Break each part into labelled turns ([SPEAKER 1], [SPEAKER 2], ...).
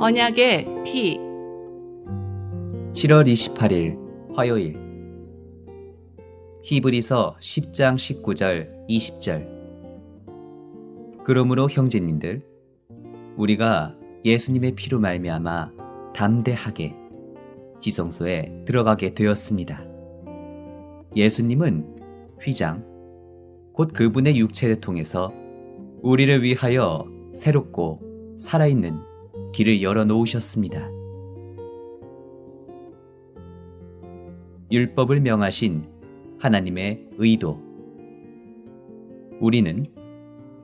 [SPEAKER 1] 언약의 피.
[SPEAKER 2] 7월 28일 화요일. 히브리서 10장 19절 20절. 그러므로 형제님들, 우리가 예수님의 피로 말미암아 담대하게 지성소에 들어가게 되었습니다. 예수님은 휘장, 곧 그분의 육체를 통해서 우리를 위하여 새롭고 살아있는 길을 열어놓으셨습니다. 율법을 명하신 하나님의 의도. 우리는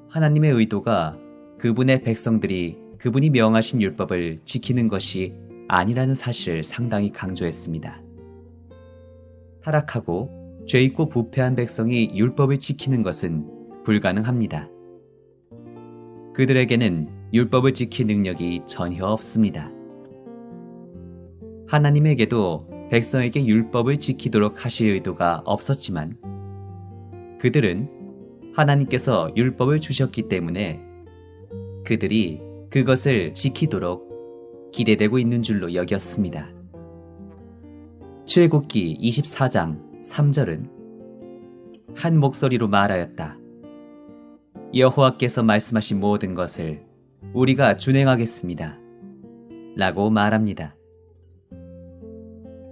[SPEAKER 2] 하나님의 의도가 그분의 백성들이 그분이 명하신 율법을 지키는 것이 아니라는 사실을 상당히 강조했습니다. 타락하고 죄 있고 부패한 백성이 율법을 지키는 것은 불가능합니다. 그들에게는 율법을 지킬 능력이 전혀 없습니다. 하나님에게도 백성에게 율법을 지키도록 하실 의도가 없었지만 그들은 하나님께서 율법을 주셨기 때문에 그들이 그것을 지키도록 기대되고 있는 줄로 여겼습니다. 출애굽기 24장 3절은 한 목소리로 말하였다. 여호와께서 말씀하신 모든 것을 우리가 준행하겠습니다. 라고 말합니다.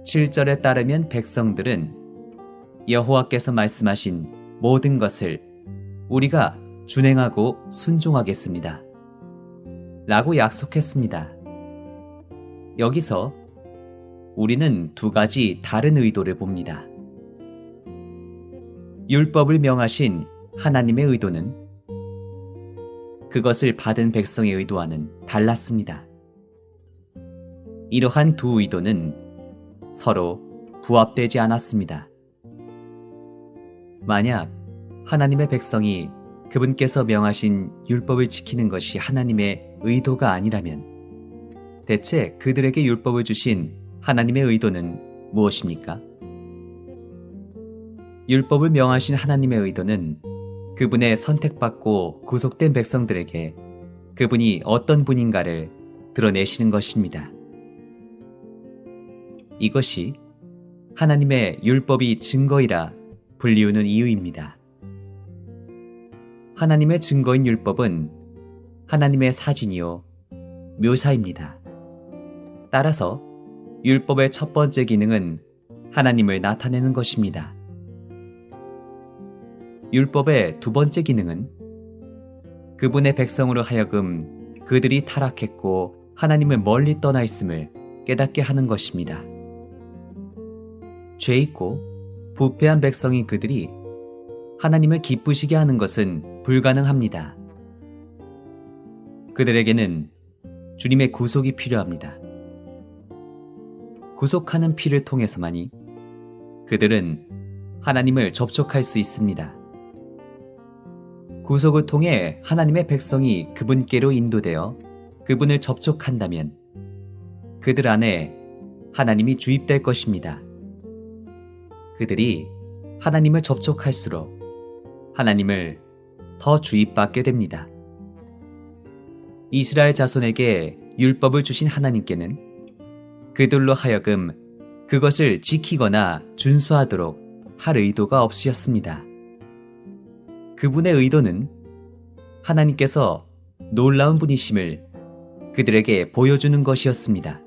[SPEAKER 2] 7절에 따르면 백성들은 여호와께서 말씀하신 모든 것을 우리가 준행하고 순종하겠습니다. 라고 약속했습니다. 여기서 우리는 두 가지 다른 의도를 봅니다. 율법을 명하신 하나님의 의도는 그것을 받은 백성의 의도와는 달랐습니다. 이러한 두 의도는 서로 부합되지 않았습니다. 만약 하나님의 백성이 그분께서 명하신 율법을 지키는 것이 하나님의 의도가 아니라면 대체 그들에게 율법을 주신 하나님의 의도는 무엇입니까? 율법을 명하신 하나님의 의도는 그분의 선택받고 구속된 백성들에게 그분이 어떤 분인가를 드러내시는 것입니다. 이것이 하나님의 율법이 증거이라 불리우는 이유입니다. 하나님의 증거인 율법은 하나님의 사진이요 묘사입니다. 따라서 율법의 첫 번째 기능은 하나님을 나타내는 것입니다. 율법의 두 번째 기능은 그분의 백성으로 하여금 그들이 타락했고 하나님을 멀리 떠나 있음을 깨닫게 하는 것입니다. 죄 있고 부패한 백성인 그들이 하나님을 기쁘시게 하는 것은 불가능합니다. 그들에게는 주님의 구속이 필요합니다. 구속하는 피를 통해서만이 그들은 하나님을 접촉할 수 있습니다. 구속을 통해 하나님의 백성이 그분께로 인도되어 그분을 접촉한다면 그들 안에 하나님이 주입될 것입니다. 그들이 하나님을 접촉할수록 하나님을 더 주입받게 됩니다. 이스라엘 자손에게 율법을 주신 하나님께는 그들로 하여금 그것을 지키거나 준수하도록 할 의도가 없으셨습니다. 그분의 의도는 하나님께서 놀라운 분이심을 그들에게 보여주는 것이었습니다.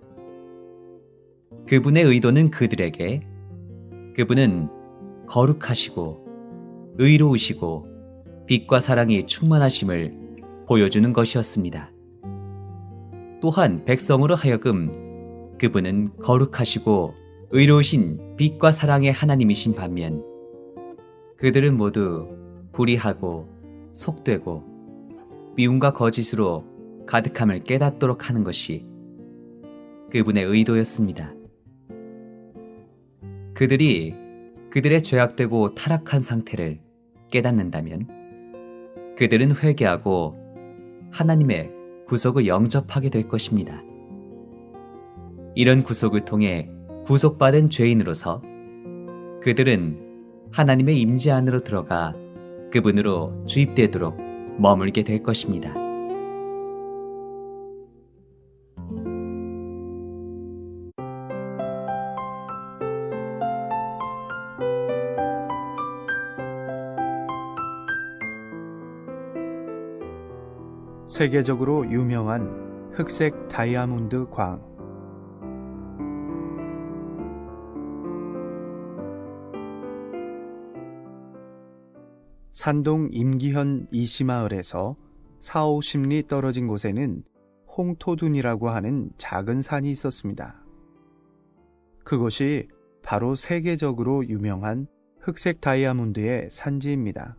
[SPEAKER 2] 그분의 의도는 그들에게 그분은 거룩하시고 의로우시고 빛과 사랑이 충만하심을 보여주는 것이었습니다. 또한 백성으로 하여금 그분은 거룩하시고 의로우신 빛과 사랑의 하나님이신 반면 그들은 모두 불의하고 속되고 미움과 거짓으로 가득함을 깨닫도록 하는 것이 그분의 의도였습니다. 그들이 그들의 죄악되고 타락한 상태를 깨닫는다면 그들은 회개하고 하나님의 구속을 영접하게 될 것입니다. 이런 구속을 통해 구속받은 죄인으로서 그들은 하나님의 임재 안으로 들어가 그분으로 주입되도록 머물게 될 것입니다.
[SPEAKER 1] 세계적으로 유명한 흑색 다이아몬드 광. 산동 임기현 이시마을에서 4~50리 떨어진 곳에는 홍토둔이라고 하는 작은 산이 있었습니다. 그곳이 바로 세계적으로 유명한 흑색 다이아몬드의 산지입니다.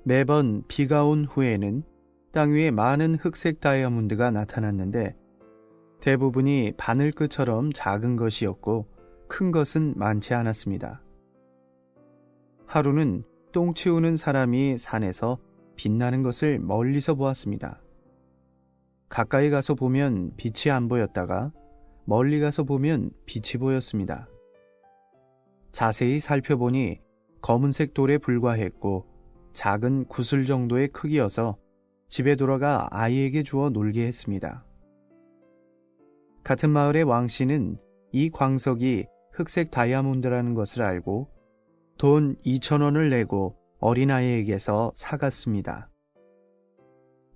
[SPEAKER 1] 매번 비가 온 후에는 땅 위에 많은 흑색 다이아몬드가 나타났는데 대부분이 바늘끝처럼 작은 것이었고 큰 것은 많지 않았습니다. 하루는 똥 치우는 사람이 산에서 빛나는 것을 멀리서 보았습니다. 가까이 가서 보면 빛이 안 보였다가 멀리 가서 보면 빛이 보였습니다. 자세히 살펴보니 검은색 돌에 불과했고 작은 구슬 정도의 크기여서 집에 돌아가 아이에게 주어 놀게 했습니다. 같은 마을의 왕씨는 이 광석이 흑색 다이아몬드라는 것을 알고 돈 2,000원을 내고 어린아이에게서 사갔습니다.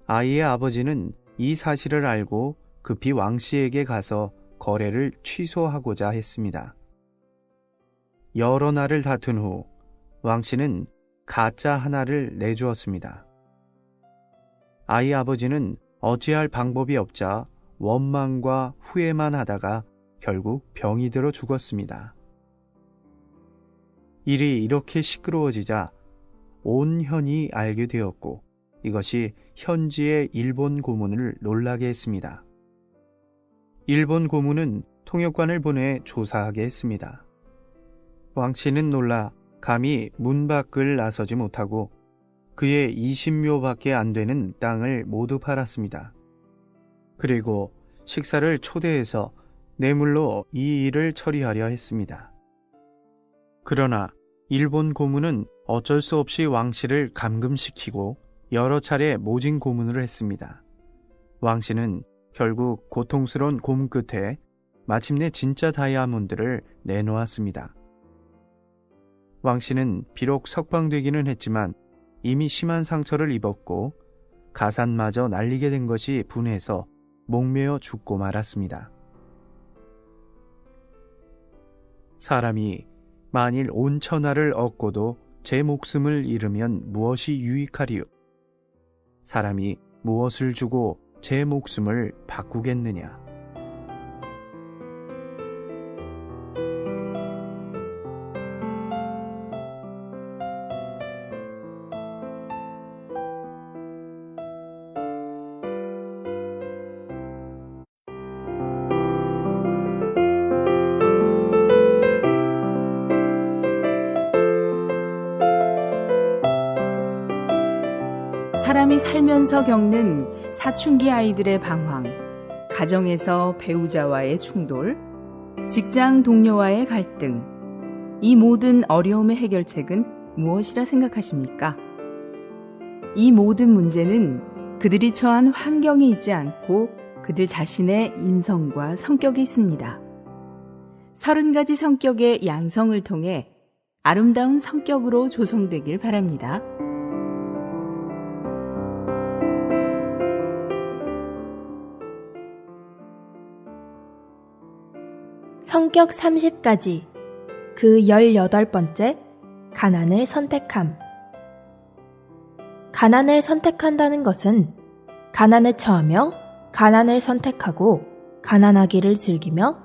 [SPEAKER 1] 아이의 아버지는 이 사실을 알고 급히 왕씨에게 가서 거래를 취소하고자 했습니다. 여러 날을 다툰 후 왕씨는 가짜 하나를 내주었습니다. 아이 아버지는 어찌할 방법이 없자 원망과 후회만 하다가 결국 병이 들어 죽었습니다. 일이 이렇게 시끄러워지자 온 현이 알게 되었고 이것이 현지의 일본 고문을 놀라게 했습니다. 일본 고문은 통역관을 보내 조사하게 했습니다. 왕씨는 놀라 감히 문 밖을 나서지 못하고 그의 20묘밖에 안 되는 땅을 모두 팔았습니다. 그리고 식사를 초대해서 뇌물로 이 일을 처리하려 했습니다. 그러나 일본 고문은 어쩔 수 없이 왕씨를 감금시키고 여러 차례 모진 고문을 했습니다. 왕씨는 결국 고통스러운 고문 끝에 마침내 진짜 다이아몬드를 내놓았습니다. 왕씨는 비록 석방되기는 했지만 이미 심한 상처를 입었고 가산마저 날리게 된 것이 분해서 목매어 죽고 말았습니다. 사람이 만일 온 천하를 얻고도 제 목숨을 잃으면 무엇이 유익하리요? 사람이 무엇을 주고 제 목숨을 바꾸겠느냐?
[SPEAKER 3] 사람이 살면서 겪는 사춘기 아이들의 방황, 가정에서 배우자와의 충돌, 직장 동료와의 갈등, 이 모든 어려움의 해결책은 무엇이라 생각하십니까? 이 모든 문제는 그들이 처한 환경에 있지 않고 그들 자신의 인성과 성격에 있습니다. 30가지 성격의 양성을 통해 아름다운 성격으로 조성되길 바랍니다.
[SPEAKER 4] 성격 30가지, 그 18번째, 가난을 선택함. 가난을 선택한다는 것은 가난에 처하며 가난을 선택하고 가난하기를 즐기며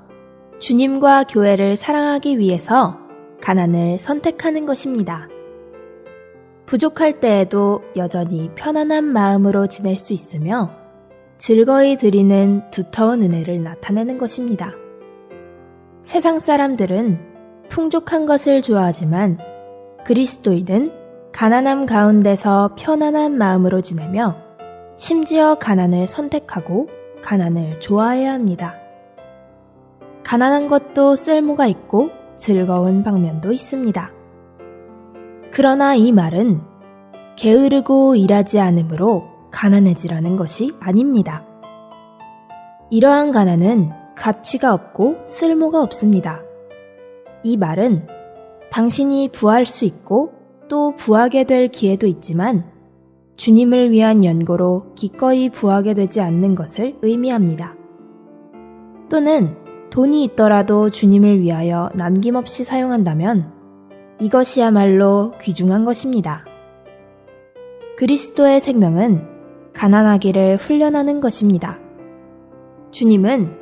[SPEAKER 4] 주님과 교회를 사랑하기 위해서 가난을 선택하는 것입니다. 부족할 때에도 여전히 편안한 마음으로 지낼 수 있으며 즐거이 드리는 두터운 은혜를 나타내는 것입니다. 세상 사람들은 풍족한 것을 좋아하지만 그리스도인은 가난함 가운데서 편안한 마음으로 지내며 심지어 가난을 선택하고 가난을 좋아해야 합니다. 가난한 것도 쓸모가 있고 즐거운 방면도 있습니다. 그러나 이 말은 게으르고 일하지 않으므로 가난해지라는 것이 아닙니다. 이러한 가난은 가치가 없고 쓸모가 없습니다. 이 말은 당신이 부할 수 있고 또 부하게 될 기회도 있지만 주님을 위한 연고로 기꺼이 부하게 되지 않는 것을 의미합니다. 또는 돈이 있더라도 주님을 위하여 남김없이 사용한다면 이것이야말로 귀중한 것입니다. 그리스도의 생명은 가난하기를 훈련하는 것입니다. 주님은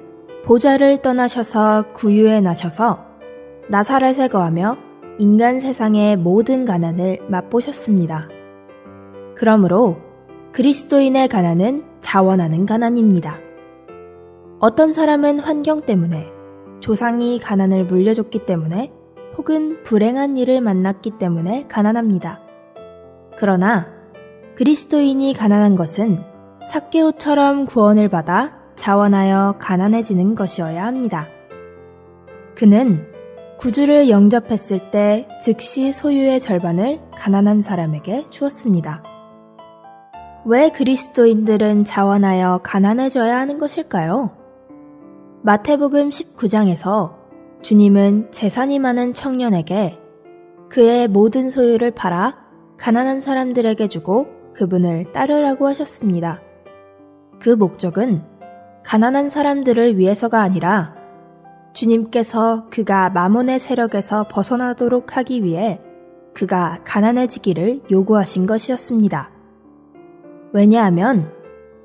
[SPEAKER 4] 보좌를 떠나셔서 구유에 나셔서 나사렛에 거하며 인간 세상의 모든 가난을 맛보셨습니다. 그러므로 그리스도인의 가난은 자원하는 가난입니다. 어떤 사람은 환경 때문에, 조상이 가난을 물려줬기 때문에, 혹은 불행한 일을 만났기 때문에 가난합니다. 그러나 그리스도인이 가난한 것은 삭개오처럼 구원을 받아 자원하여 가난해지는 것이어야 합니다. 그는 구주를 영접했을 때 즉시 소유의 절반을 가난한 사람에게 주었습니다. 왜 그리스도인들은 자원하여 가난해져야 하는 것일까요? 마태복음 19장에서 주님은 재산이 많은 청년에게 그의 모든 소유를 팔아 가난한 사람들에게 주고 그분을 따르라고 하셨습니다. 그 목적은 가난한 사람들을 위해서가 아니라 주님께서 그가 마몬의 세력에서 벗어나도록 하기 위해 그가 가난해지기를 요구하신 것이었습니다. 왜냐하면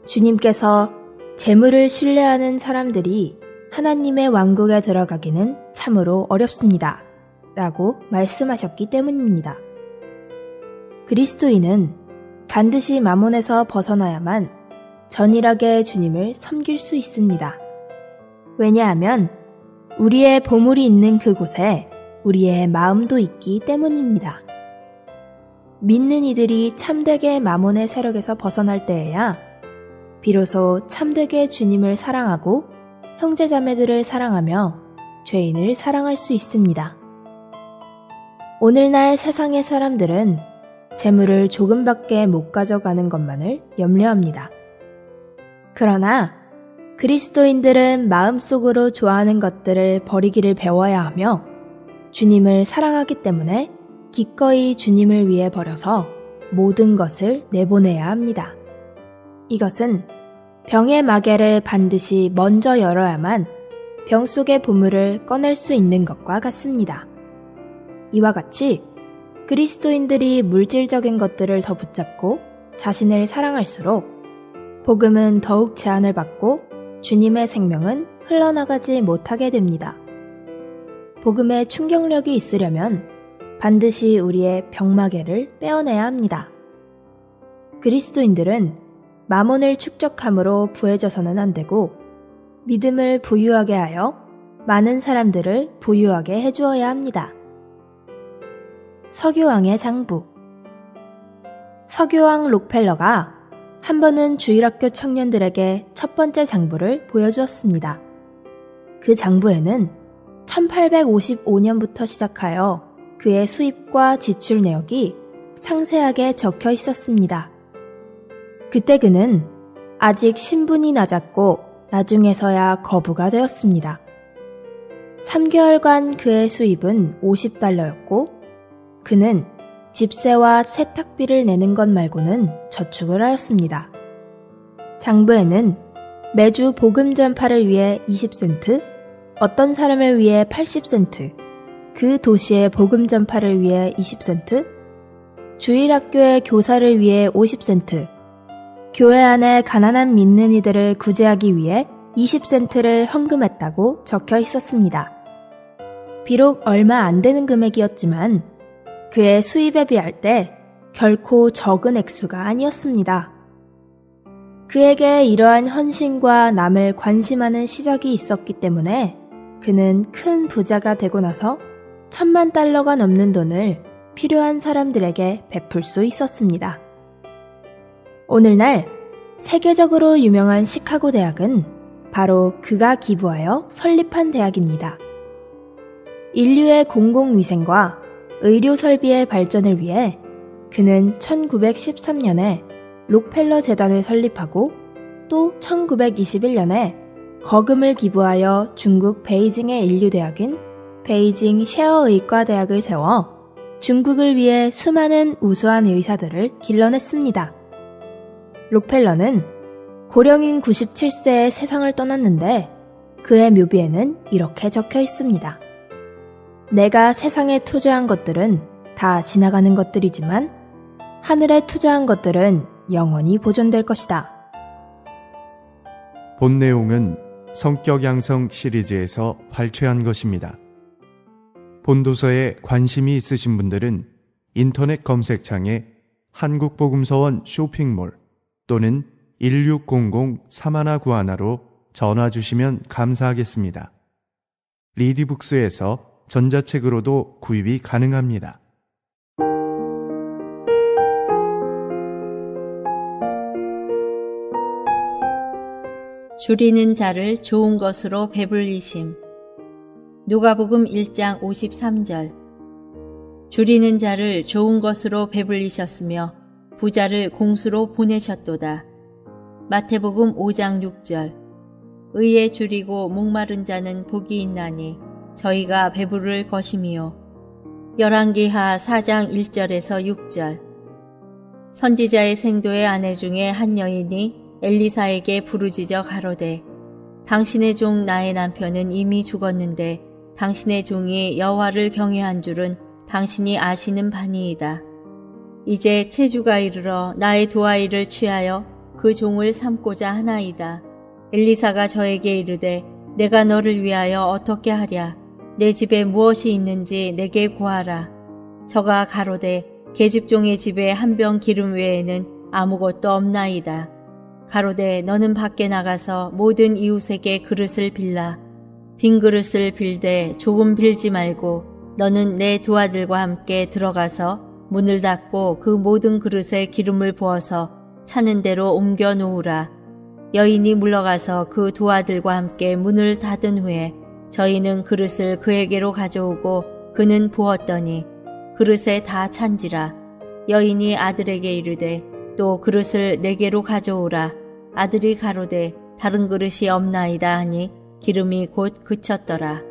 [SPEAKER 4] 주님께서 재물을 신뢰하는 사람들이 하나님의 왕국에 들어가기는 참으로 어렵습니다. 라고 말씀하셨기 때문입니다. 그리스도인은 반드시 마몬에서 벗어나야만 전일하게 주님을 섬길 수 있습니다. 왜냐하면 우리의 보물이 있는 그곳에 우리의 마음도 있기 때문입니다. 믿는 이들이 참되게 마몬의 세력에서 벗어날 때에야 비로소 참되게 주님을 사랑하고 형제자매들을 사랑하며 죄인을 사랑할 수 있습니다. 오늘날 세상의 사람들은 재물을 조금밖에 못 가져가는 것만을 염려합니다. 그러나 그리스도인들은 마음속으로 좋아하는 것들을 버리기를 배워야 하며 주님을 사랑하기 때문에 기꺼이 주님을 위해 버려서 모든 것을 내보내야 합니다. 이것은 병의 마개를 반드시 먼저 열어야만 병 속의 보물을 꺼낼 수 있는 것과 같습니다. 이와 같이 그리스도인들이 물질적인 것들을 더 붙잡고 자신을 사랑할수록 복음은 더욱 제한을 받고 주님의 생명은 흘러나가지 못하게 됩니다. 복음의 충격력이 있으려면 반드시 우리의 병마개를 빼어내야 합니다. 그리스도인들은 마몬을 축적함으로 부해져서는 안 되고 믿음을 부유하게 하여 많은 사람들을 부유하게 해주어야 합니다. 서교황의 장부. 서교황 록펠러가 한 번은 주일학교 청년들에게 첫 번째 장부를 보여주었습니다. 그 장부에는 1855년부터 시작하여 그의 수입과 지출 내역이 상세하게 적혀 있었습니다. 그때 그는 아직 신분이 낮았고 나중에서야 거부가 되었습니다. 3개월간 그의 수입은 $50였고 그는 집세와 세탁비를 내는 것 말고는 저축을 하였습니다. 장부에는 매주 복음 전파를 위해 20센트, 어떤 사람을 위해 80센트, 그 도시의 복음 전파를 위해 20센트, 주일학교의 교사를 위해 50센트, 교회 안에 가난한 믿는 이들을 구제하기 위해 20센트를 헌금했다고 적혀 있었습니다. 비록 얼마 안 되는 금액이었지만 그의 수입에 비할 때 결코 적은 액수가 아니었습니다. 그에게 이러한 헌신과 남을 관심하는 시작이 있었기 때문에 그는 큰 부자가 되고 나서 $10,000가 넘는 돈을 필요한 사람들에게 베풀 수 있었습니다. 오늘날 세계적으로 유명한 시카고 대학은 바로 그가 기부하여 설립한 대학입니다. 인류의 공공위생과 의료 설비의 발전을 위해 그는 1913년에 록펠러 재단을 설립하고 또 1921년에 거금을 기부하여 중국 베이징의 인류대학인 베이징 셰어의과대학을 세워 중국을 위해 수많은 우수한 의사들을 길러냈습니다. 록펠러는 고령인 97세에 세상을 떠났는데 그의 묘비에는 이렇게 적혀 있습니다. 내가 세상에 투자한 것들은 다 지나가는 것들이지만 하늘에 투자한 것들은 영원히 보존될 것이다.
[SPEAKER 1] 본 내용은 성격 양성 시리즈에서 발췌한 것입니다. 본 도서에 관심이 있으신 분들은 인터넷 검색창에 한국복음서원 쇼핑몰 또는 1600-3191로 전화 주시면 감사하겠습니다. 리디북스에서 전자책으로도 구입이 가능합니다.
[SPEAKER 5] 줄이는 자를 좋은 것으로 배불리심. 누가복음 1장 53절. 줄이는 자를 좋은 것으로 배불리셨으며 부자를 공수로 보내셨도다. 마태복음 5장 6절. 의에 줄이고 목마른 자는 복이 있나니 저희가 배부를 것임이요. 열왕기하 4장 1절에서 6절. 선지자의 생도의 아내 중에 한 여인이 엘리사에게 부르짖어 가로되 당신의 종 나의 남편은 이미 죽었는데 당신의 종이 여호와를 경외한 줄은 당신이 아시는 바니이다. 이제 체주가 이르러 나의 두 아이를 취하여 그 종을 삼고자 하나이다. 엘리사가 저에게 이르되 내가 너를 위하여 어떻게 하랴. 내 집에 무엇이 있는지 내게 고하라. 저가 가로되 계집종의 집에 한 병 기름 외에는 아무것도 없나이다. 가로되 너는 밖에 나가서 모든 이웃에게 그릇을 빌라. 빈 그릇을 빌되 조금 빌지 말고 너는 내 두 아들과 함께 들어가서 문을 닫고 그 모든 그릇에 기름을 부어서 차는 대로 옮겨 놓으라. 여인이 물러가서 그 두 아들과 함께 문을 닫은 후에 저희는 그릇을 그에게로 가져오고 그는 부었더니 그릇에 다 찬지라. 여인이 아들에게 이르되 또 그릇을 내게로 가져오라. 아들이 가로되 다른 그릇이 없나이다 하니 기름이 곧 그쳤더라.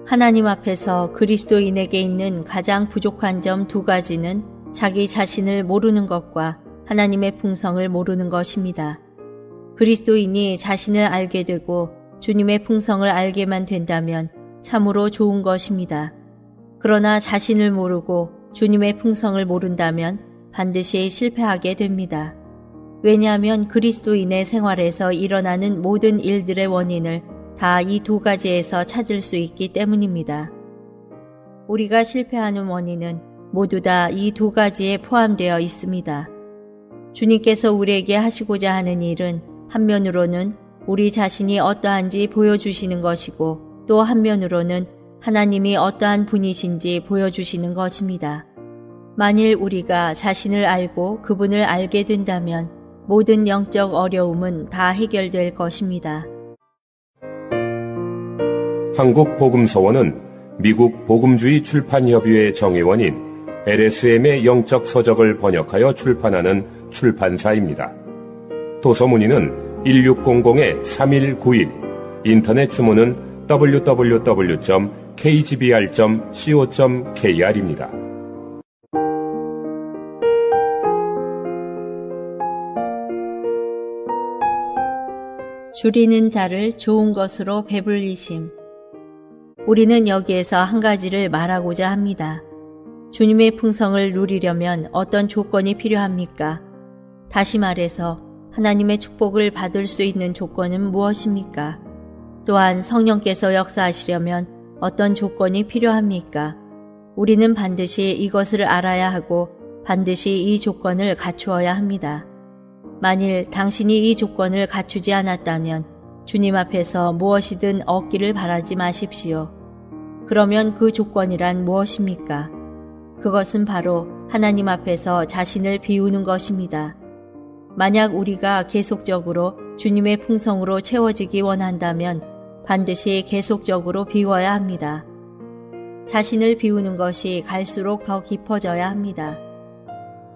[SPEAKER 5] 하나님 앞에서 그리스도인에게 있는 가장 부족한 점 두 가지는 자기 자신을 모르는 것과 하나님의 풍성을 모르는 것입니다. 그리스도인이 자신을 알게 되고 주님의 풍성을 알게만 된다면 참으로 좋은 것입니다. 그러나 자신을 모르고 주님의 풍성을 모른다면 반드시 실패하게 됩니다. 왜냐하면 그리스도인의 생활에서 일어나는 모든 일들의 원인을 다 이 두 가지에서 찾을 수 있기 때문입니다. 우리가 실패하는 원인은 모두 다 이 두 가지에 포함되어 있습니다. 주님께서 우리에게 하시고자 하는 일은 한면으로는 우리 자신이 어떠한지 보여주시는 것이고 또 한면으로는 하나님이 어떠한 분이신지 보여주시는 것입니다. 만일 우리가 자신을 알고 그분을 알게 된다면 모든 영적 어려움은 다 해결될 것입니다.
[SPEAKER 6] 한국복음서원은 미국 복음주의 출판협의회 정회원인 LSM의 영적 서적을 번역하여 출판하는 출판사입니다. 도서 문의는 1600-3191, 인터넷 주문은 www.kgbr.co.kr입니다.
[SPEAKER 5] 줄이는 자를 좋은 것으로 배불리심. 우리는 여기에서 한 가지를 말하고자 합니다. 주님의 풍성을 누리려면 어떤 조건이 필요합니까? 다시 말해서 하나님의 축복을 받을 수 있는 조건은 무엇입니까? 또한 성령께서 역사하시려면 어떤 조건이 필요합니까? 우리는 반드시 이것을 알아야 하고 반드시 이 조건을 갖추어야 합니다. 만일 당신이 이 조건을 갖추지 않았다면 주님 앞에서 무엇이든 얻기를 바라지 마십시오. 그러면 그 조건이란 무엇입니까? 그것은 바로 하나님 앞에서 자신을 비우는 것입니다. 만약 우리가 계속적으로 주님의 풍성으로 채워지기 원한다면 반드시 계속적으로 비워야 합니다. 자신을 비우는 것이 갈수록 더 깊어져야 합니다.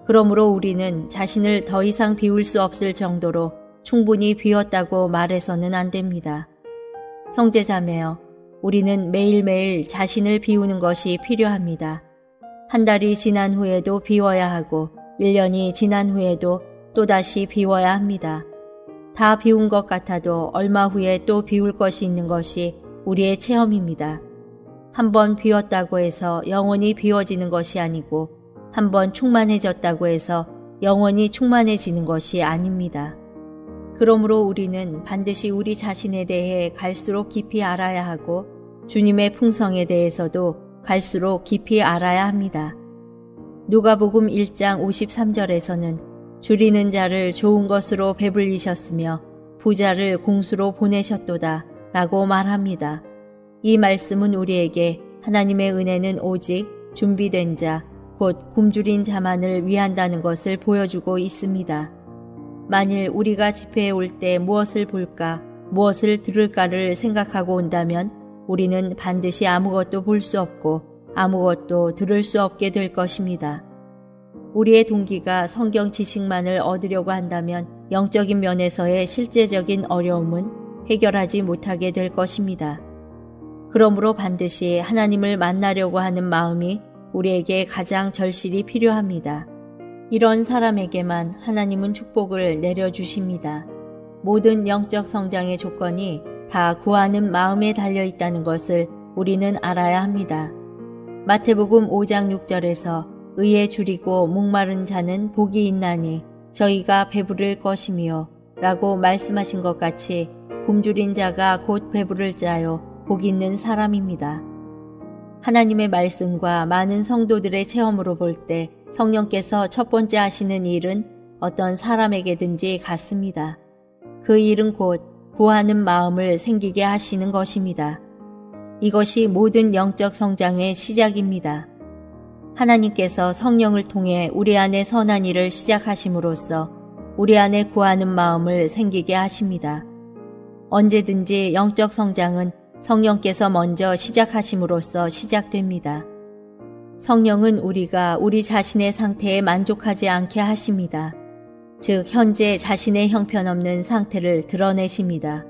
[SPEAKER 5] 그러므로 우리는 자신을 더 이상 비울 수 없을 정도로 충분히 비웠다고 말해서는 안 됩니다. 형제자매여, 우리는 매일매일 자신을 비우는 것이 필요합니다. 한 달이 지난 후에도 비워야 하고 1년이 지난 후에도 또다시 비워야 합니다. 다 비운 것 같아도 얼마 후에 또 비울 것이 있는 것이 우리의 체험입니다. 한번 비웠다고 해서 영원히 비워지는 것이 아니고 한번 충만해졌다고 해서 영원히 충만해지는 것이 아닙니다. 그러므로 우리는 반드시 우리 자신에 대해 갈수록 깊이 알아야 하고 주님의 풍성에 대해서도 갈수록 깊이 알아야 합니다. 누가복음 1장 53절에서는 줄이는 자를 좋은 것으로 배불리셨으며 부자를 공수로 보내셨도다 라고 말합니다. 이 말씀은 우리에게 하나님의 은혜는 오직 준비된 자, 곧 굶주린 자만을 위한다는 것을 보여주고 있습니다. 만일 우리가 집회에 올 때 무엇을 볼까, 무엇을 들을까를 생각하고 온다면 우리는 반드시 아무것도 볼 수 없고 아무것도 들을 수 없게 될 것입니다. 우리의 동기가 성경 지식만을 얻으려고 한다면 영적인 면에서의 실제적인 어려움은 해결하지 못하게 될 것입니다. 그러므로 반드시 하나님을 만나려고 하는 마음이 우리에게 가장 절실히 필요합니다. 이런 사람에게만 하나님은 축복을 내려주십니다. 모든 영적 성장의 조건이 다 구하는 마음에 달려있다는 것을 우리는 알아야 합니다. 마태복음 5장 6절에서 의에 줄이고 목마른 자는 복이 있나니 저희가 배부를 것이며 라고 말씀하신 것 같이 굶주린 자가 곧 배부를 자요 복 있는 사람입니다. 하나님의 말씀과 많은 성도들의 체험으로 볼 때 성령께서 첫 번째 하시는 일은 어떤 사람에게든지 같습니다. 그 일은 곧 구하는 마음을 생기게 하시는 것입니다. 이것이 모든 영적 성장의 시작입니다. 하나님께서 성령을 통해 우리 안에 선한 일을 시작하심으로써 우리 안에 구하는 마음을 생기게 하십니다. 언제든지 영적 성장은 성령께서 먼저 시작하심으로써 시작됩니다. 성령은 우리가 우리 자신의 상태에 만족하지 않게 하십니다. 즉 현재 자신의 형편없는 상태를 드러내십니다.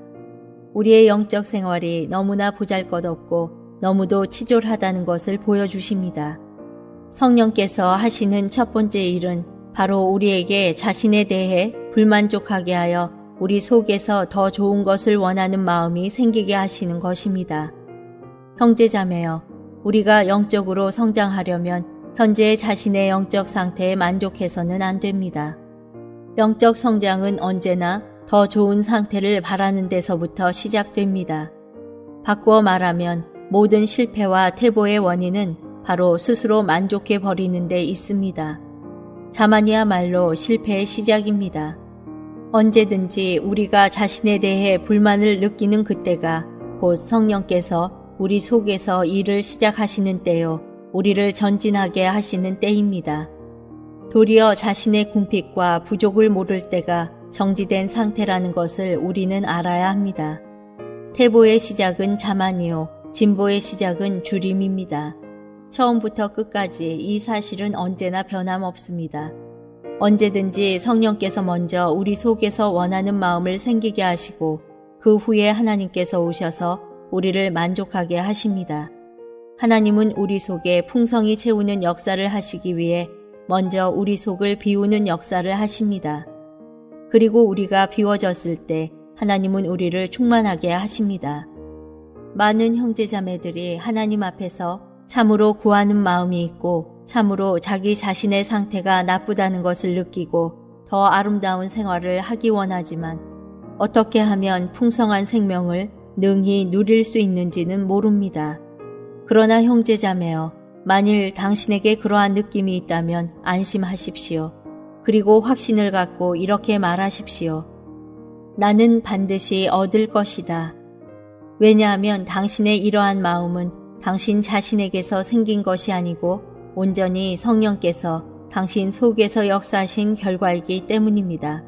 [SPEAKER 5] 우리의 영적 생활이 너무나 보잘것없고 너무도 치졸하다는 것을 보여주십니다. 성령께서 하시는 첫 번째 일은 바로 우리에게 자신에 대해 불만족하게 하여 우리 속에서 더 좋은 것을 원하는 마음이 생기게 하시는 것입니다. 형제자매여, 우리가 영적으로 성장하려면 현재의 자신의 영적 상태에 만족해서는 안 됩니다. 영적 성장은 언제나 더 좋은 상태를 바라는 데서부터 시작됩니다. 바꾸어 말하면 모든 실패와 퇴보의 원인은 바로 스스로 만족해 버리는 데 있습니다. 자만이야말로 실패의 시작입니다. 언제든지 우리가 자신에 대해 불만을 느끼는 그때가 곧 성령께서 우리 속에서 일을 시작하시는 때요, 우리를 전진하게 하시는 때입니다. 도리어 자신의 궁핍과 부족을 모를 때가 정지된 상태라는 것을 우리는 알아야 합니다. 퇴보의 시작은 자만이요, 진보의 시작은 주림입니다. 처음부터 끝까지 이 사실은 언제나 변함없습니다. 언제든지 성령께서 먼저 우리 속에서 원하는 마음을 생기게 하시고 그 후에 하나님께서 오셔서 우리를 만족하게 하십니다. 하나님은 우리 속에 풍성히 채우는 역사를 하시기 위해 먼저 우리 속을 비우는 역사를 하십니다. 그리고 우리가 비워졌을 때 하나님은 우리를 충만하게 하십니다. 많은 형제자매들이 하나님 앞에서 참으로 구하는 마음이 있고 참으로 자기 자신의 상태가 나쁘다는 것을 느끼고 더 아름다운 생활을 하기 원하지만 어떻게 하면 풍성한 생명을 능히 누릴 수 있는지는 모릅니다. 그러나 형제자매여, 만일 당신에게 그러한 느낌이 있다면 안심하십시오. 그리고 확신을 갖고 이렇게 말하십시오. 나는 반드시 얻을 것이다. 왜냐하면 당신의 이러한 마음은 당신 자신에게서 생긴 것이 아니고 온전히 성령께서 당신 속에서 역사하신 결과이기 때문입니다.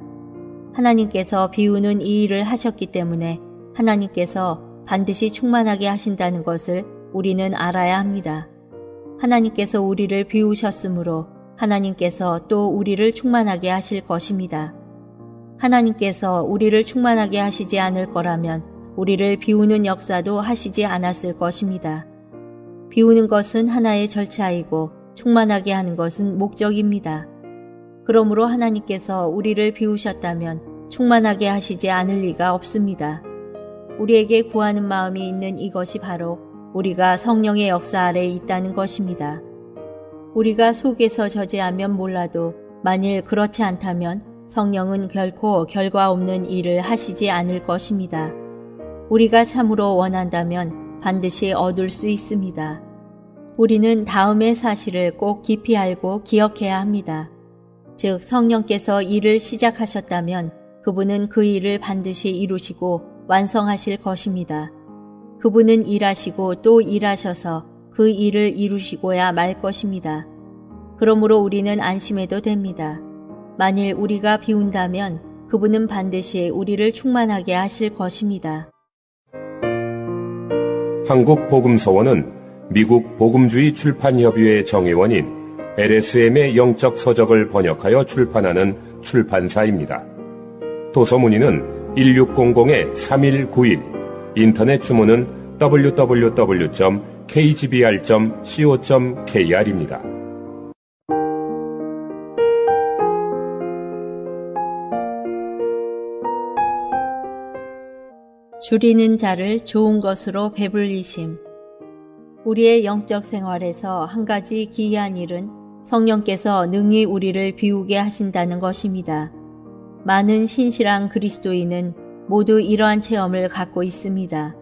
[SPEAKER 5] 하나님께서 비우는 이 일을 하셨기 때문에 하나님께서 반드시 충만하게 하신다는 것을 우리는 알아야 합니다. 하나님께서 우리를 비우셨으므로 하나님께서 또 우리를 충만하게 하실 것입니다. 하나님께서 우리를 충만하게 하시지 않을 거라면 우리를 비우는 역사도 하시지 않았을 것입니다. 비우는 것은 하나의 절차이고 충만하게 하는 것은 목적입니다. 그러므로 하나님께서 우리를 비우셨다면 충만하게 하시지 않을 리가 없습니다. 우리에게 구하는 마음이 있는 이것이 바로 우리가 성령의 역사 아래에 있다는 것입니다. 우리가 속에서 저지하면 몰라도 만일 그렇지 않다면 성령은 결코 결과 없는 일을 하시지 않을 것입니다. 우리가 참으로 원한다면 반드시 얻을 수 있습니다. 우리는 다음의 사실을 꼭 깊이 알고 기억해야 합니다. 즉 성령께서 일을 시작하셨다면 그분은 그 일을 반드시 이루시고 완성하실 것입니다. 그분은 일하시고 또 일하셔서 그 일을 이루시고야 말 것입니다. 그러므로 우리는 안심해도 됩니다. 만일 우리가 비운다면 그분은 반드시 우리를 충만하게 하실 것입니다.
[SPEAKER 6] 한국복음서원은 미국 복음주의 출판협의회 정회원인 LSM의 영적 서적을 번역하여 출판하는 출판사입니다. 도서문의는 1600-3191, 인터넷 주문은 www.kgbr.co.kr입니다.
[SPEAKER 5] 줄이는 자를 좋은 것으로 배불리심. 우리의 영적 생활에서 한 가지 기이한 일은 성령께서 능히 우리를 비우게 하신다는 것입니다. 많은 신실한 그리스도인은 모두 이러한 체험을 갖고 있습니다.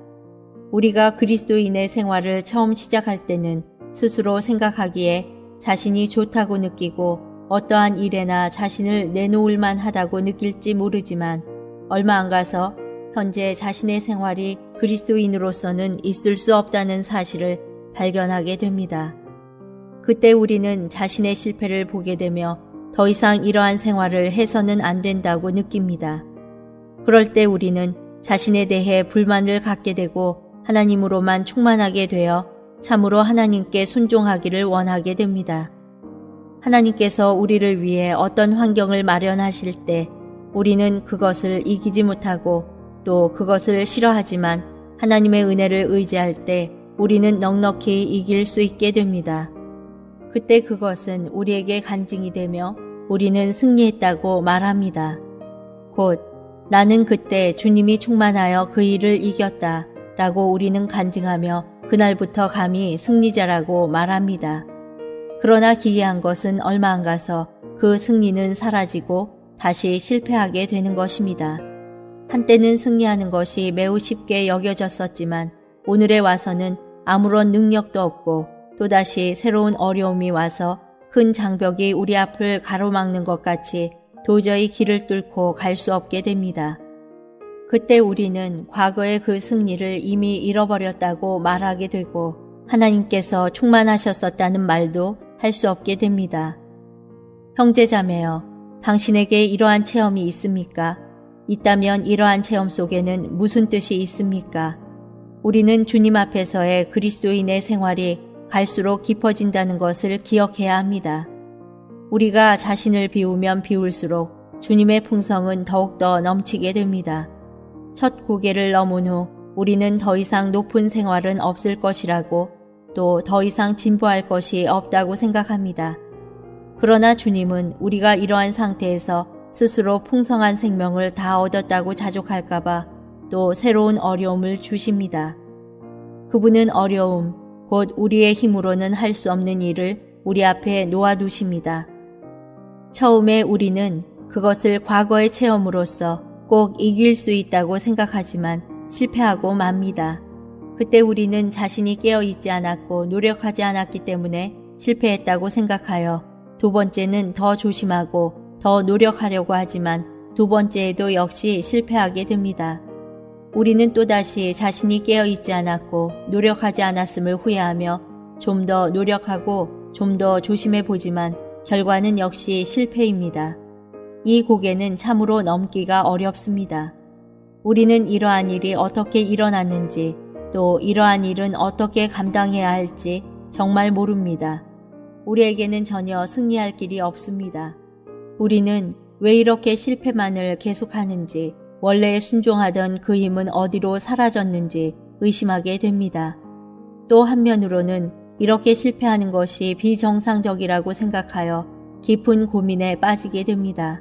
[SPEAKER 5] 우리가 그리스도인의 생활을 처음 시작할 때는 스스로 생각하기에 자신이 좋다고 느끼고 어떠한 일에나 자신을 내놓을 만하다고 느낄지 모르지만 얼마 안 가서 현재 자신의 생활이 그리스도인으로서는 있을 수 없다는 사실을 발견하게 됩니다. 그때 우리는 자신의 실패를 보게 되며 더 이상 이러한 생활을 해서는 안 된다고 느낍니다. 그럴 때 우리는 자신에 대해 불만을 갖게 되고 하나님으로만 충만하게 되어 참으로 하나님께 순종하기를 원하게 됩니다. 하나님께서 우리를 위해 어떤 환경을 마련하실 때 우리는 그것을 이기지 못하고 또 그것을 싫어하지만 하나님의 은혜를 의지할 때 우리는 넉넉히 이길 수 있게 됩니다. 그때 그것은 우리에게 간증이 되며 우리는 승리했다고 말합니다. 곧 나는 그때 주님이 충만하여 그 일을 이겼다 라고 우리는 간증하며 그날부터 감히 승리자라고 말합니다. 그러나 기이한 것은 얼마 안 가서 그 승리는 사라지고 다시 실패하게 되는 것입니다. 한때는 승리하는 것이 매우 쉽게 여겨졌었지만 오늘에 와서는 아무런 능력도 없고 또다시 새로운 어려움이 와서 큰 장벽이 우리 앞을 가로막는 것 같이 도저히 길을 뚫고 갈 수 없게 됩니다. 그때 우리는 과거의 그 승리를 이미 잃어버렸다고 말하게 되고 하나님께서 충만하셨었다는 말도 할 수 없게 됩니다. 형제자매여, 당신에게 이러한 체험이 있습니까? 있다면 이러한 체험 속에는 무슨 뜻이 있습니까? 우리는 주님 앞에서의 그리스도인의 생활이 갈수록 깊어진다는 것을 기억해야 합니다. 우리가 자신을 비우면 비울수록 주님의 풍성은 더욱더 넘치게 됩니다. 첫 고개를 넘은 후 우리는 더 이상 높은 생활은 없을 것이라고 또 더 이상 진보할 것이 없다고 생각합니다. 그러나 주님은 우리가 이러한 상태에서 스스로 풍성한 생명을 다 얻었다고 자족할까봐 또 새로운 어려움을 주십니다. 그분은 어려움, 곧 우리의 힘으로는 할 수 없는 일을 우리 앞에 놓아두십니다. 처음에 우리는 그것을 과거의 체험으로서 꼭 이길 수 있다고 생각하지만 실패하고 맙니다. 그때 우리는 자신이 깨어있지 않았고 노력하지 않았기 때문에 실패했다고 생각하여 두 번째는 더 조심하고 더 노력하려고 하지만 두 번째에도 역시 실패하게 됩니다. 우리는 또다시 자신이 깨어있지 않았고 노력하지 않았음을 후회하며 좀 더 노력하고 좀 더 조심해 보지만 결과는 역시 실패입니다. 이 고개는 참으로 넘기가 어렵습니다. 우리는 이러한 일이 어떻게 일어났는지 또 이러한 일은 어떻게 감당해야 할지 정말 모릅니다. 우리에게는 전혀 승리할 길이 없습니다. 우리는 왜 이렇게 실패만을 계속하는지 원래 순종하던 그 힘은 어디로 사라졌는지 의심하게 됩니다. 또 한면으로는 이렇게 실패하는 것이 비정상적이라고 생각하여 깊은 고민에 빠지게 됩니다.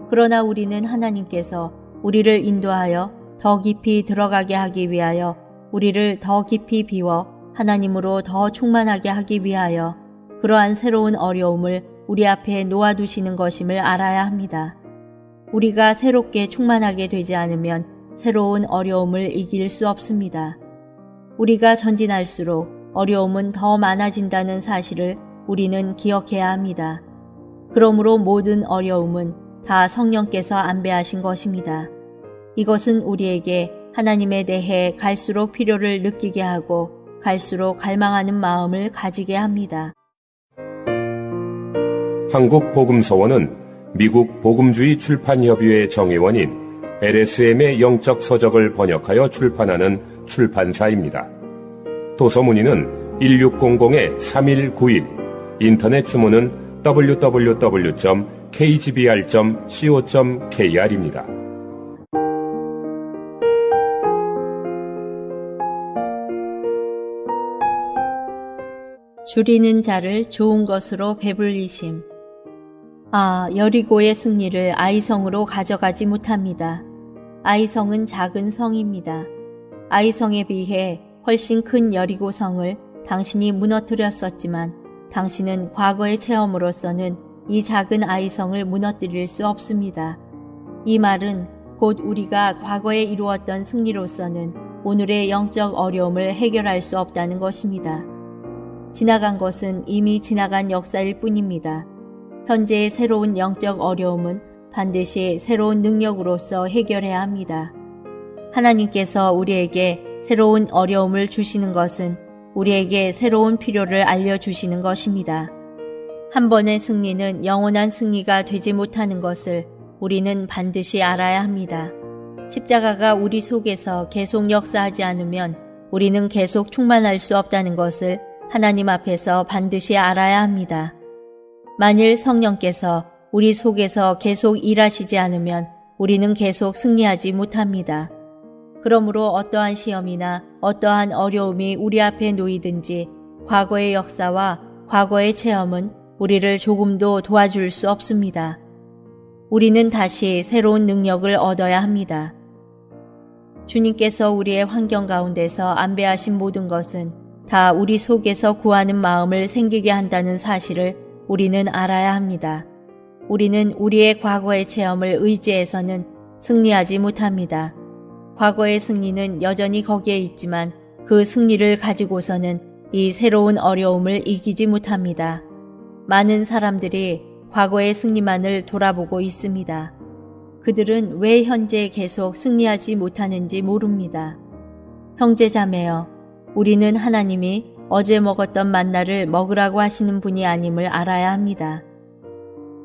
[SPEAKER 5] 그러나 우리는 하나님께서 우리를 인도하여 더 깊이 들어가게 하기 위하여 우리를 더 깊이 비워 하나님으로 더 충만하게 하기 위하여 그러한 새로운 어려움을 우리 앞에 놓아두시는 것임을 알아야 합니다. 우리가 새롭게 충만하게 되지 않으면 새로운 어려움을 이길 수 없습니다. 우리가 전진할수록 어려움은 더 많아진다는 사실을 우리는 기억해야 합니다. 그러므로 모든 어려움은 다 성령께서 안배하신 것입니다. 이것은 우리에게 하나님에 대해 갈수록 필요를 느끼게 하고 갈수록 갈망하는 마음을 가지게 합니다.
[SPEAKER 6] 한국복음서원은 미국 복음주의 출판협의회 정회원인 LSM의 영적 서적을 번역하여 출판하는 출판사입니다. 도서문의는 1600-3191, 인터넷 주문은 www.kgbr.co.kr입니다.
[SPEAKER 5] 줄이는 자를 좋은 것으로 배불리심. 여리고의 승리를 아이성으로 가져가지 못합니다. 아이성은 작은 성입니다. 아이성에 비해 훨씬 큰 여리고 성을 당신이 무너뜨렸었지만 당신은 과거의 체험으로서는 이 작은 아이성을 무너뜨릴 수 없습니다. 이 말은 곧 우리가 과거에 이루었던 승리로서는 오늘의 영적 어려움을 해결할 수 없다는 것입니다. 지나간 것은 이미 지나간 역사일 뿐입니다. 현재의 새로운 영적 어려움은 반드시 새로운 능력으로서 해결해야 합니다. 하나님께서 우리에게 새로운 어려움을 주시는 것은 우리에게 새로운 필요를 알려주시는 것입니다. 한 번의 승리는 영원한 승리가 되지 못하는 것을 우리는 반드시 알아야 합니다. 십자가가 우리 속에서 계속 역사하지 않으면 우리는 계속 충만할 수 없다는 것을 하나님 앞에서 반드시 알아야 합니다. 만일 성령께서 우리 속에서 계속 일하시지 않으면 우리는 계속 승리하지 못합니다. 그러므로 어떠한 시험이나 어떠한 어려움이 우리 앞에 놓이든지 과거의 역사와 과거의 체험은 우리를 조금도 도와줄 수 없습니다. 우리는 다시 새로운 능력을 얻어야 합니다. 주님께서 우리의 환경 가운데서 안배하신 모든 것은 다 우리 속에서 구하는 마음을 생기게 한다는 사실을 우리는 알아야 합니다. 우리는 우리의 과거의 체험을 의지해서는 승리하지 못합니다. 과거의 승리는 여전히 거기에 있지만 그 승리를 가지고서는 이 새로운 어려움을 이기지 못합니다. 많은 사람들이 과거의 승리만을 돌아보고 있습니다. 그들은 왜 현재 계속 승리하지 못하는지 모릅니다. 형제자매여, 우리는 하나님이 어제 먹었던 만나를 먹으라고 하시는 분이 아님을 알아야 합니다.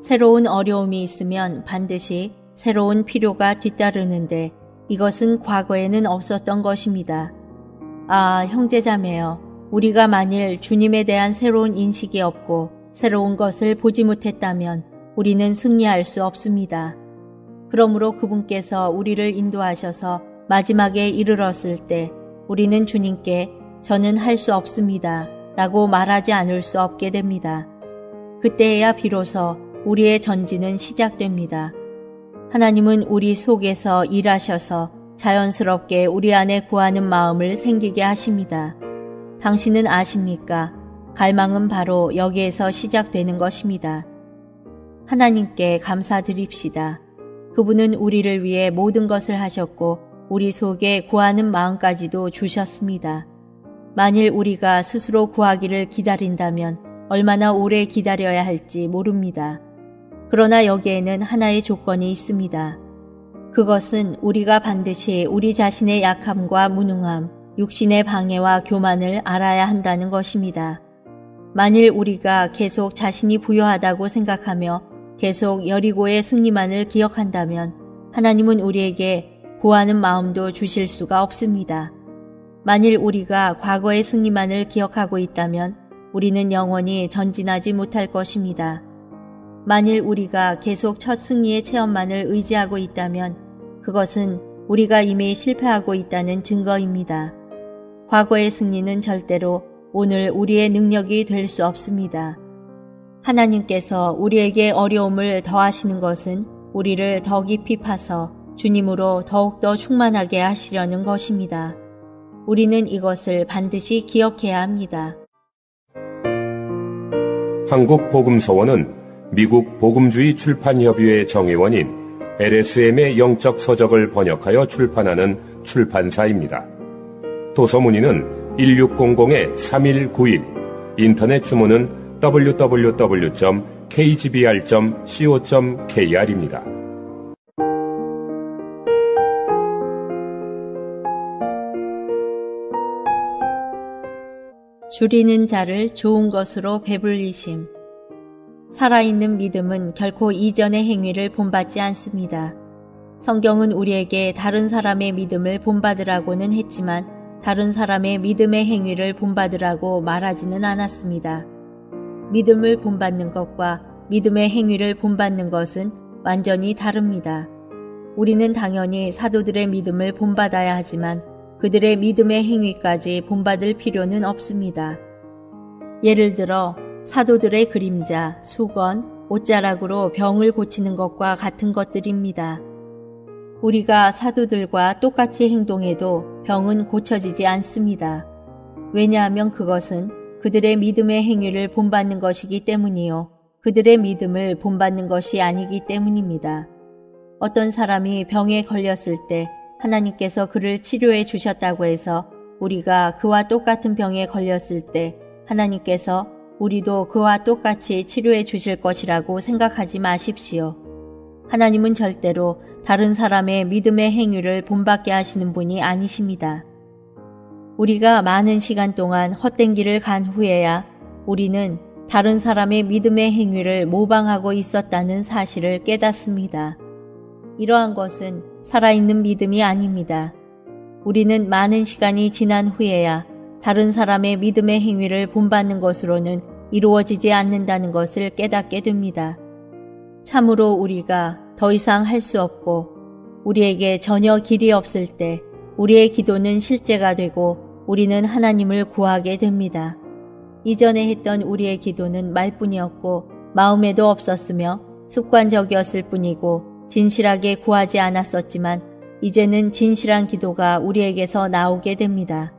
[SPEAKER 5] 새로운 어려움이 있으면 반드시 새로운 필요가 뒤따르는데 이것은 과거에는 없었던 것입니다. 형제자매여, 우리가 만일 주님에 대한 새로운 인식이 없고 새로운 것을 보지 못했다면 우리는 승리할 수 없습니다. 그러므로 그분께서 우리를 인도하셔서 마지막에 이르렀을 때 우리는 주님께 저는 할 수 없습니다 라고 말하지 않을 수 없게 됩니다. 그때에야 비로소 우리의 전진은 시작됩니다. 하나님은 우리 속에서 일하셔서 자연스럽게 우리 안에 구하는 마음을 생기게 하십니다. 당신은 아십니까? 갈망은 바로 여기에서 시작되는 것입니다. 하나님께 감사드립시다. 그분은 우리를 위해 모든 것을 하셨고 우리 속에 구하는 마음까지도 주셨습니다. 만일 우리가 스스로 구하기를 기다린다면 얼마나 오래 기다려야 할지 모릅니다. 그러나 여기에는 하나의 조건이 있습니다. 그것은 우리가 반드시 우리 자신의 약함과 무능함, 육신의 방해와 교만을 알아야 한다는 것입니다. 만일 우리가 계속 자신이 부유하다고 생각하며 계속 여리고의 승리만을 기억한다면 하나님은 우리에게 구하는 마음도 주실 수가 없습니다. 만일 우리가 과거의 승리만을 기억하고 있다면 우리는 영원히 전진하지 못할 것입니다. 만일 우리가 계속 첫 승리의 체험만을 의지하고 있다면 그것은 우리가 이미 실패하고 있다는 증거입니다. 과거의 승리는 절대로 오늘 우리의 능력이 될 수 없습니다. 하나님께서 우리에게 어려움을 더하시는 것은 우리를 더 깊이 파서 주님으로 더욱더 충만하게 하시려는 것입니다. 우리는 이것을 반드시 기억해야 합니다.
[SPEAKER 6] 한국복음서원은 미국 복음주의 출판협의회 정회원인 LSM의 영적 서적을 번역하여 출판하는 출판사입니다. 도서문의는 1600-3191, 인터넷 주문은 www.kgbr.co.kr입니다.
[SPEAKER 5] 줄이는 자를 좋은 것으로 배불리심. 살아있는 믿음은 결코 이전의 행위를 본받지 않습니다. 성경은 우리에게 다른 사람의 믿음을 본받으라고는 했지만 다른 사람의 믿음의 행위를 본받으라고 말하지는 않았습니다. 믿음을 본받는 것과 믿음의 행위를 본받는 것은 완전히 다릅니다. 우리는 당연히 사도들의 믿음을 본받아야 하지만 그들의 믿음의 행위까지 본받을 필요는 없습니다. 예를 들어 사도들의 그림자, 수건, 옷자락으로 병을 고치는 것과 같은 것들입니다. 우리가 사도들과 똑같이 행동해도 병은 고쳐지지 않습니다. 왜냐하면 그것은 그들의 믿음의 행위를 본받는 것이기 때문이요. 그들의 믿음을 본받는 것이 아니기 때문입니다. 어떤 사람이 병에 걸렸을 때 하나님께서 그를 치료해 주셨다고 해서 우리가 그와 똑같은 병에 걸렸을 때 하나님께서 우리도 그와 똑같이 치료해 주실 것이라고 생각하지 마십시오. 하나님은 절대로 다른 사람의 믿음의 행위를 본받게 하시는 분이 아니십니다. 우리가 많은 시간 동안 헛된 길을 간 후에야 우리는 다른 사람의 믿음의 행위를 모방하고 있었다는 사실을 깨닫습니다. 이러한 것은 살아있는 믿음이 아닙니다. 우리는 많은 시간이 지난 후에야 다른 사람의 믿음의 행위를 본받는 것으로는 이루어지지 않는다는 것을 깨닫게 됩니다. 참으로 우리가 더 이상 할 수 없고 우리에게 전혀 길이 없을 때 우리의 기도는 실제가 되고 우리는 하나님을 구하게 됩니다. 이전에 했던 우리의 기도는 말뿐이었고 마음에도 없었으며 습관적이었을 뿐이고 진실하게 구하지 않았었지만 이제는 진실한 기도가 우리에게서 나오게 됩니다.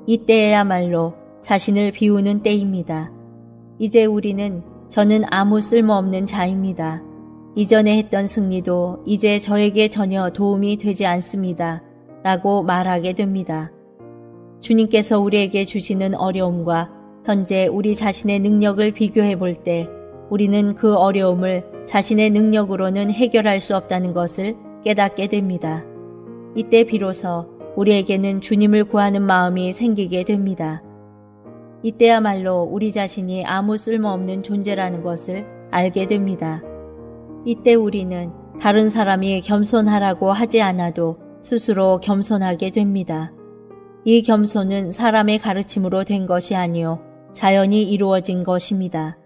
[SPEAKER 5] 이때야말로 자신을 비우는 때입니다. 이제 우리는 저는 아무 쓸모없는 자입니다. 이전에 했던 승리도 이제 저에게 전혀 도움이 되지 않습니다. 라고 말하게 됩니다. 주님께서 우리에게 주시는 어려움과 현재 우리 자신의 능력을 비교해 볼 때 우리는 그 어려움을 자신의 능력으로는 해결할 수 없다는 것을 깨닫게 됩니다. 이때 비로소 우리에게는 주님을 구하는 마음이 생기게 됩니다. 이때야말로 우리 자신이 아무 쓸모없는 존재라는 것을 알게 됩니다. 이때 우리는 다른 사람이 겸손하라고 하지 않아도 스스로 겸손하게 됩니다. 이 겸손은 사람의 가르침으로 된 것이 아니요 자연히 이루어진 것입니다.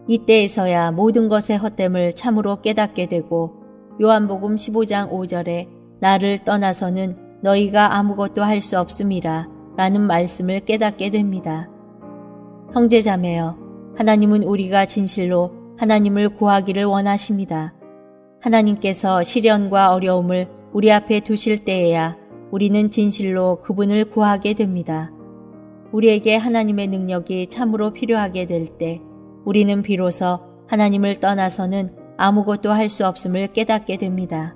[SPEAKER 5] 이때에서야 모든 것의 헛됨을 참으로 깨닫게 되고 요한복음 15장 5절에 나를 떠나서는 너희가 아무것도 할 수 없음이라 라는 말씀을 깨닫게 됩니다. 형제자매여, 하나님은 우리가 진실로 하나님을 구하기를 원하십니다. 하나님께서 시련과 어려움을 우리 앞에 두실 때에야 우리는 진실로 그분을 구하게 됩니다. 우리에게 하나님의 능력이 참으로 필요하게 될 때 우리는 비로소 하나님을 떠나서는 아무것도 할 수 없음을 깨닫게 됩니다.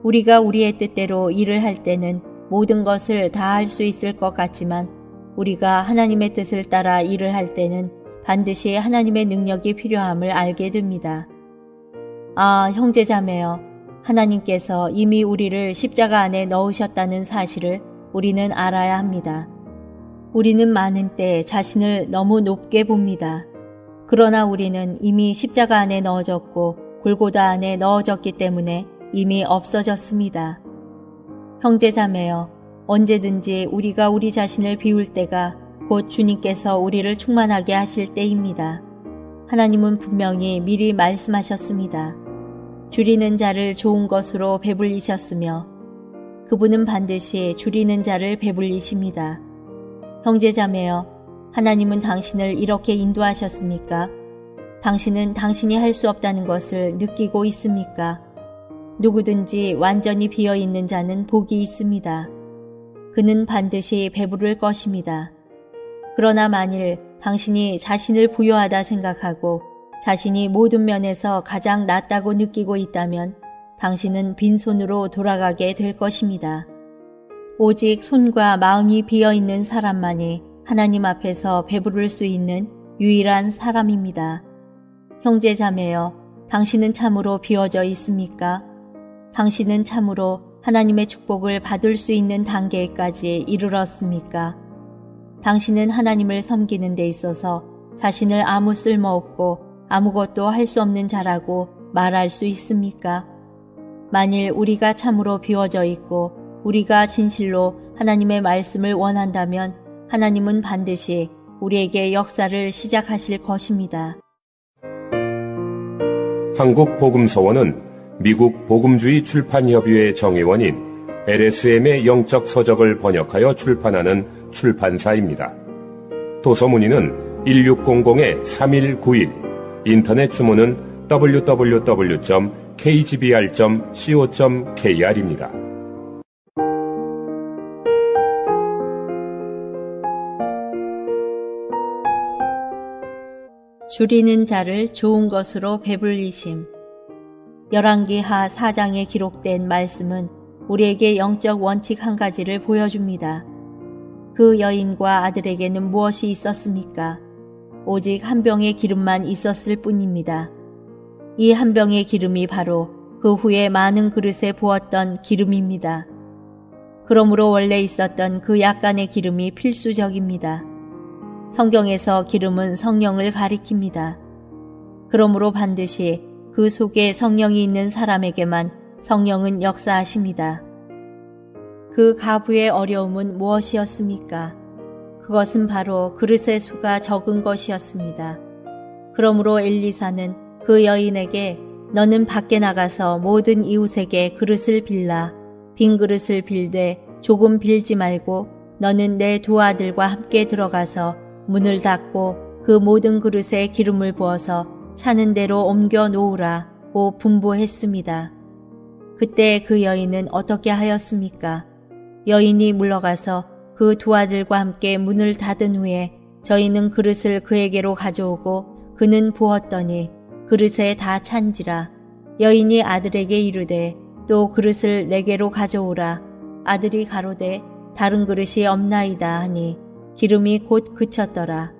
[SPEAKER 5] 우리가 우리의 뜻대로 일을 할 때는 모든 것을 다 할 수 있을 것 같지만 우리가 하나님의 뜻을 따라 일을 할 때는 반드시 하나님의 능력이 필요함을 알게 됩니다. 아, 형제자매여, 하나님께서 이미 우리를 십자가 안에 넣으셨다는 사실을 우리는 알아야 합니다. 우리는 많은 때 자신을 너무 높게 봅니다. 그러나 우리는 이미 십자가 안에 넣어졌고 골고다 안에 넣어졌기 때문에 이미 없어졌습니다. 형제자매여, 언제든지 우리가 우리 자신을 비울 때가 곧 주님께서 우리를 충만하게 하실 때입니다. 하나님은 분명히 미리 말씀하셨습니다. 줄이는 자를 좋은 것으로 배불리셨으며 그분은 반드시 줄이는 자를 배불리십니다. 형제자매여, 하나님은 당신을 이렇게 인도하셨습니까? 당신은 당신이 할 수 없다는 것을 느끼고 있습니까? 누구든지 완전히 비어있는 자는 복이 있습니다. 그는 반드시 배부를 것입니다. 그러나 만일 당신이 자신을 부유하다 생각하고 자신이 모든 면에서 가장 낫다고 느끼고 있다면 당신은 빈손으로 돌아가게 될 것입니다. 오직 손과 마음이 비어있는 사람만이 하나님 앞에서 배부를 수 있는 유일한 사람입니다. 형제자매여, 당신은 참으로 비워져 있습니까? 당신은 참으로 하나님의 축복을 받을 수 있는 단계까지 이르렀습니까? 당신은 하나님을 섬기는 데 있어서 자신을 아무 쓸모없고 아무것도 할 수 없는 자라고 말할 수 있습니까? 만일 우리가 참으로 비워져 있고 우리가 진실로 하나님의 말씀을 원한다면 하나님은 반드시 우리에게 역사를 시작하실 것입니다.
[SPEAKER 6] 한국복음서원은 미국 복음주의 출판협의회 정회원인 LSM의 영적 서적을 번역하여 출판하는 출판사입니다. 도서문의는 1600-3191, 인터넷 주문은 www.kgbr.co.kr입니다.
[SPEAKER 5] 줄이는 자를 좋은 것으로 배불리심. 열왕기하 4장에 기록된 말씀은 우리에게 영적 원칙 한 가지를 보여줍니다. 그 여인과 아들에게는 무엇이 있었습니까? 오직 한 병의 기름만 있었을 뿐입니다. 이 한 병의 기름이 바로 그 후에 많은 그릇에 부었던 기름입니다. 그러므로 원래 있었던 그 약간의 기름이 필수적입니다. 성경에서 기름은 성령을 가리킵니다. 그러므로 반드시 그 속에 성령이 있는 사람에게만 성령은 역사하십니다. 그 가부의 어려움은 무엇이었습니까? 그것은 바로 그릇의 수가 적은 것이었습니다. 그러므로 엘리사는 그 여인에게 너는 밖에 나가서 모든 이웃에게 그릇을 빌라. 빈 그릇을 빌되 조금 빌지 말고 너는 내 두 아들과 함께 들어가서 문을 닫고 그 모든 그릇에 기름을 부어서 차는 대로 옮겨 놓으라 고 분부했습니다. 그때 그 여인은 어떻게 하였습니까? 여인이 물러가서 그 두 아들과 함께 문을 닫은 후에 저희는 그릇을 그에게로 가져오고 그는 부었더니 그릇에 다 찬지라. 여인이 아들에게 이르되 또 그릇을 내게로 가져오라. 아들이 가로되 다른 그릇이 없나이다 하니 기름이 곧 그쳤더라.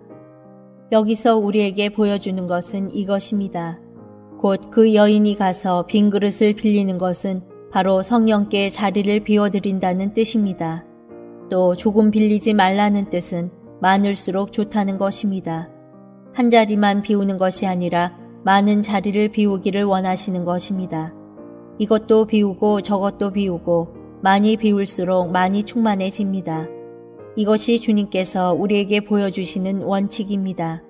[SPEAKER 5] 여기서 우리에게 보여주는 것은 이것입니다. 곧 그 여인이 가서 빈 그릇을 빌리는 것은 바로 성령께 자리를 비워드린다는 뜻입니다. 또 조금 빌리지 말라는 뜻은 많을수록 좋다는 것입니다. 한 자리만 비우는 것이 아니라 많은 자리를 비우기를 원하시는 것입니다. 이것도 비우고 저것도 비우고 많이 비울수록 많이 충만해집니다. 이것이 주님께서 우리에게 보여주시는 원칙입니다.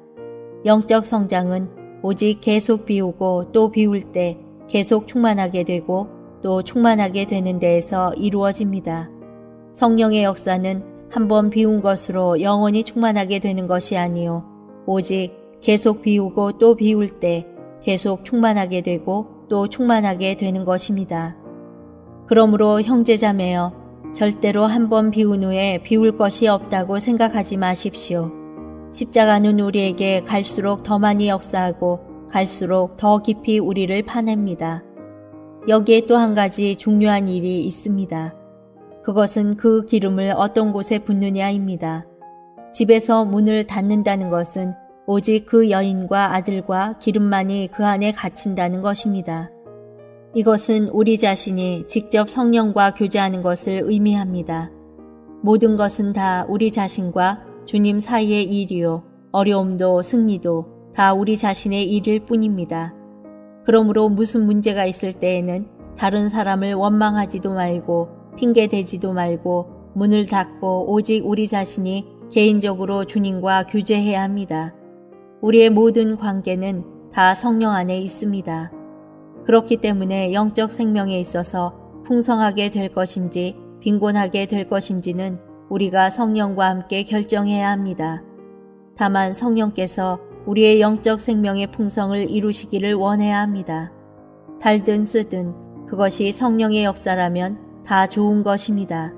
[SPEAKER 5] 영적 성장은 오직 계속 비우고 또 비울 때 계속 충만하게 되고 또 충만하게 되는 데에서 이루어집니다. 성령의 역사는 한번 비운 것으로 영원히 충만하게 되는 것이 아니요 오직 계속 비우고 또 비울 때 계속 충만하게 되고 또 충만하게 되는 것입니다. 그러므로 형제자매여, 절대로 한번 비운 후에 비울 것이 없다고 생각하지 마십시오. 십자가는 우리에게 갈수록 더 많이 역사하고 갈수록 더 깊이 우리를 파냅니다. 여기에 또 한 가지 중요한 일이 있습니다. 그것은 그 기름을 어떤 곳에 붓느냐입니다. 집에서 문을 닫는다는 것은 오직 그 여인과 아들과 기름만이 그 안에 갇힌다는 것입니다. 이것은 우리 자신이 직접 성령과 교제하는 것을 의미합니다. 모든 것은 다 우리 자신과 주님 사이의 일이요, 어려움도 승리도 다 우리 자신의 일일 뿐입니다. 그러므로 무슨 문제가 있을 때에는 다른 사람을 원망하지도 말고 핑계대지도 말고 문을 닫고 오직 우리 자신이 개인적으로 주님과 교제해야 합니다. 우리의 모든 관계는 다 성령 안에 있습니다. 그렇기 때문에 영적 생명에 있어서 풍성하게 될 것인지 빈곤하게 될 것인지는 우리가 성령과 함께 결정해야 합니다. 다만 성령께서 우리의 영적 생명의 풍성을 이루시기를 원해야 합니다. 달든 쓰든 그것이 성령의 역사라면 다 좋은 것입니다.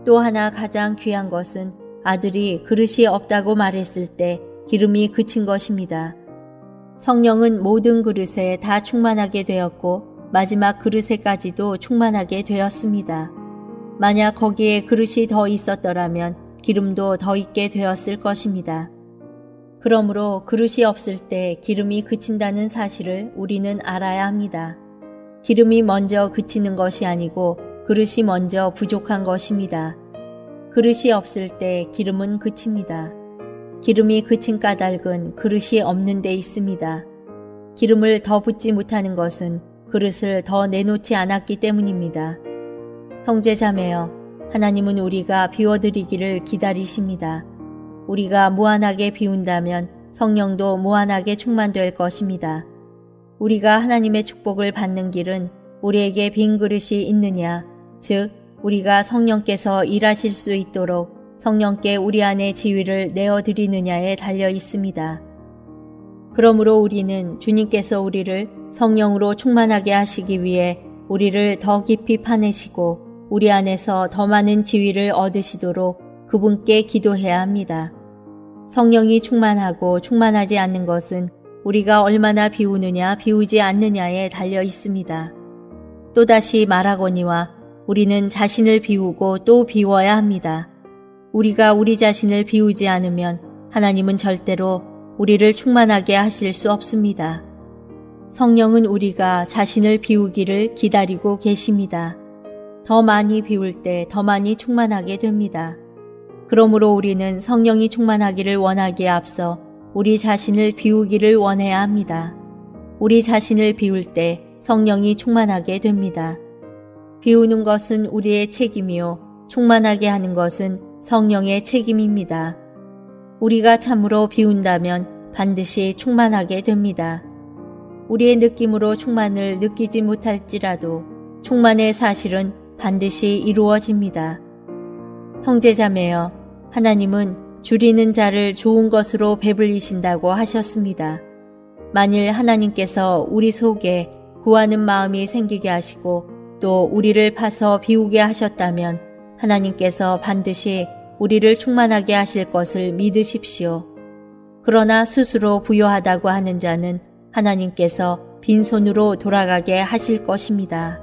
[SPEAKER 5] 또 하나 가장 귀한 것은 아들이 그릇이 없다고 말했을 때 기름이 그친 것입니다. 성령은 모든 그릇에 다 충만하게 되었고 마지막 그릇에까지도 충만하게 되었습니다. 만약 거기에 그릇이 더 있었더라면 기름도 더 있게 되었을 것입니다. 그러므로 그릇이 없을 때 기름이 그친다는 사실을 우리는 알아야 합니다. 기름이 먼저 그치는 것이 아니고 그릇이 먼저 부족한 것입니다. 그릇이 없을 때 기름은 그칩니다. 기름이 그친 까닭은 그릇이 없는 데 있습니다. 기름을 더 붓지 못하는 것은 그릇을 더 내놓지 않았기 때문입니다. 형제자매여, 하나님은 우리가 비워드리기를 기다리십니다. 우리가 무한하게 비운다면 성령도 무한하게 충만될 것입니다. 우리가 하나님의 축복을 받는 길은 우리에게 빈 그릇이 있느냐, 즉 우리가 성령께서 일하실 수 있도록 성령께 우리 안에 지위를 내어드리느냐에 달려 있습니다. 그러므로 우리는 주님께서 우리를 성령으로 충만하게 하시기 위해 우리를 더 깊이 파내시고 우리 안에서 더 많은 지위를 얻으시도록 그분께 기도해야 합니다. 성령이 충만하고 충만하지 않는 것은 우리가 얼마나 비우느냐 비우지 않느냐에 달려 있습니다. 또다시 말하거니와 우리는 자신을 비우고 또 비워야 합니다. 우리가 우리 자신을 비우지 않으면 하나님은 절대로 우리를 충만하게 하실 수 없습니다. 성령은 우리가 자신을 비우기를 기다리고 계십니다. 더 많이 비울 때 더 많이 충만하게 됩니다. 그러므로 우리는 성령이 충만하기를 원하기에 앞서 우리 자신을 비우기를 원해야 합니다. 우리 자신을 비울 때 성령이 충만하게 됩니다. 비우는 것은 우리의 책임이요 충만하게 하는 것은 성령의 책임입니다. 우리가 참으로 비운다면 반드시 충만하게 됩니다. 우리의 느낌으로 충만을 느끼지 못할지라도 충만의 사실은 반드시 이루어집니다. 형제자매여, 하나님은 줄이는 자를 좋은 것으로 배불리신다고 하셨습니다. 만일 하나님께서 우리 속에 구하는 마음이 생기게 하시고 또 우리를 파서 비우게 하셨다면 하나님께서 반드시 우리를 충만하게 하실 것을 믿으십시오. 그러나 스스로 부요하다고 하는 자는 하나님께서 빈손으로 돌아가게 하실 것입니다.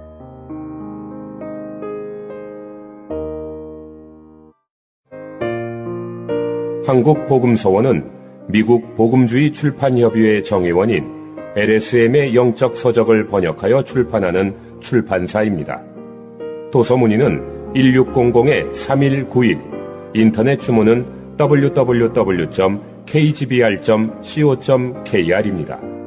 [SPEAKER 6] 한국복음서원은 미국 복음주의 출판협의회 정회원인 LSM의 영적 서적을 번역하여 출판하는 출판사입니다. 도서문의는 1600-3191, 인터넷 주문은 www.kgbr.co.kr입니다.